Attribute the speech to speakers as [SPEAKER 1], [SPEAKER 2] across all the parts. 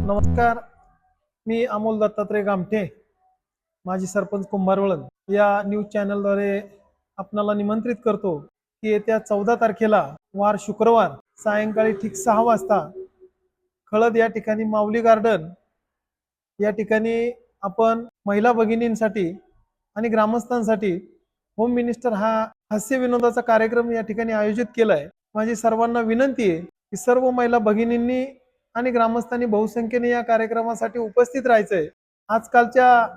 [SPEAKER 1] नमस्कार. मी अमोल दत्तात्रय गामठे, माजी सरपंच कुंभारवळण या न्यूज चॅनलद्वारे आपणाला निमंत्रित करतो की येत्या 14 तारखेला वार शुक्रवार सायंकाळी ठीक 6 वाजता खळद या ठिकाणी माऊली गार्डन या ठिकाणी आपण महिला भगिनींसाठी आणि ग्रामस्थांसाठी होम मिनिस्टर हा हास्य विनोदाचा कार्यक्रम या ठिकाणी आयोजित केलाय। माझी सर्वांना विनंती आहे की सर्व महिला भगिनींनी आणि ग्रामस्थांनी बहुसंख्येने या कार्यक्रमासाठी उपस्थित राहायचंय। आजकालच्या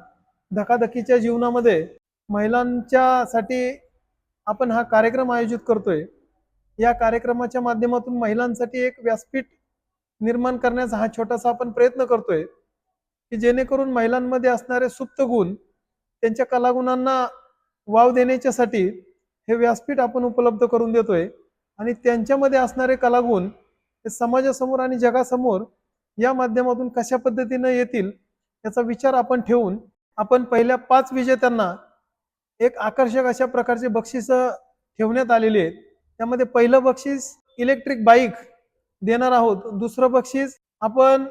[SPEAKER 1] धकाधकीच्या जीवनामध्ये महिलांच्यासाठी आपण हा कार्यक्रम आयोजित करतोय। या कार्यक्रमाच्या माध्यमातून महिलांसाठी एक व्यासपीठ निर्माण करण्याचा हा छोटासा आपण प्रयत्न करतोय की जेणेकरून महिलांमध्ये असणारे सुप्त गुण त्यांच्या कलागुणांना वाव देण्याच्यासाठी हे व्यासपीठ आपण उपलब्ध करून देतोय आणि त्यांच्यामध्ये असणारे कलागुण हे समाजासमोर आणि जगासमोर या माध्यमातून कशा पद्धतीने येतील याचा विचार आपण ठेवून आपण पहिल्या 5 विजेत्यांना एक आकर्षक अशा प्रकारचे बक्षीस ठेवण्यात आलेले आहेत। त्यामध्ये पहिलं बक्षीस इलेक्ट्रिक बाईक देणार आहोत, दुसरं बक्षीस आपण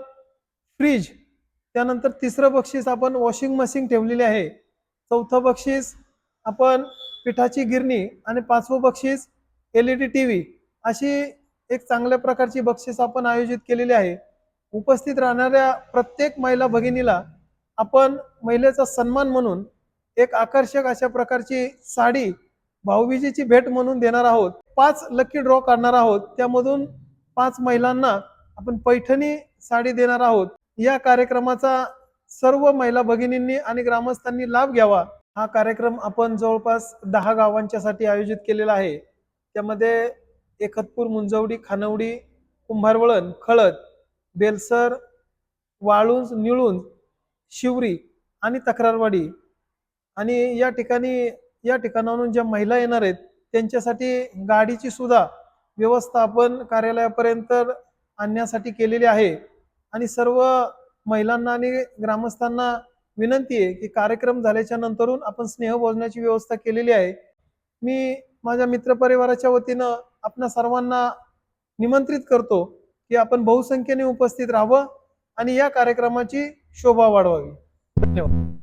[SPEAKER 1] फ्रीज, त्यानंतर तिसरं बक्षीस आपण वॉशिंग मशीन ठेवलेली आहे, चौथं बक्षीस आपण पिठाची गिरणी आणि 5वं बक्षीस LED टीव्ही अशी एक चांगल्या प्रकारची बक्षीस आपण आयोजित केलेली आहे। उपस्थित राहणाऱ्या प्रत्येक महिला भगिनीला आपण महिलेचा सन्मान म्हणून एक आकर्षक अशा प्रकारची साडी भाऊबीजेची भेट म्हणून देणार आहोत। 5 लकी ड्रॉ करणार आहोत, त्यामधून 5 महिलांना आपण पैठणी साडी देणार आहोत। या कार्यक्रमाचा सर्व महिला भगिनींनी आणि ग्रामस्थांनी लाभ घ्यावा। हा कार्यक्रम आपण जवळपास 10 गावांच्यासाठी आयोजित केलेला आहे। त्यामध्ये एकतपूर, मुंजवडी, खानवडी, कुंभारवळण, खळद, बेलसर, वाळुंज, निळुंज, शिवरी आणि तक्रारवाडी आणि या ठिकाणावरून ज्या महिला येणार आहेत त्यांच्यासाठी गाडीची सुद्धा व्यवस्था आपण कार्यालयापर्यंत आणण्यासाठी केलेली आहे। आणि सर्व महिलांना आणि ग्रामस्थांना विनंती आहे की कार्यक्रम झाल्याच्या नंतरून आपण स्नेहभोजनाची व्यवस्था केलेली आहे। मी माझ्या मित्रपरिवाराच्या वतीनं आपणा सर्वांना निमंत्रित करतो की आपण बहुसंख्येने उपस्थित राहावं आणि या कार्यक्रमाची शोभा वाढवावी। धन्यवाद।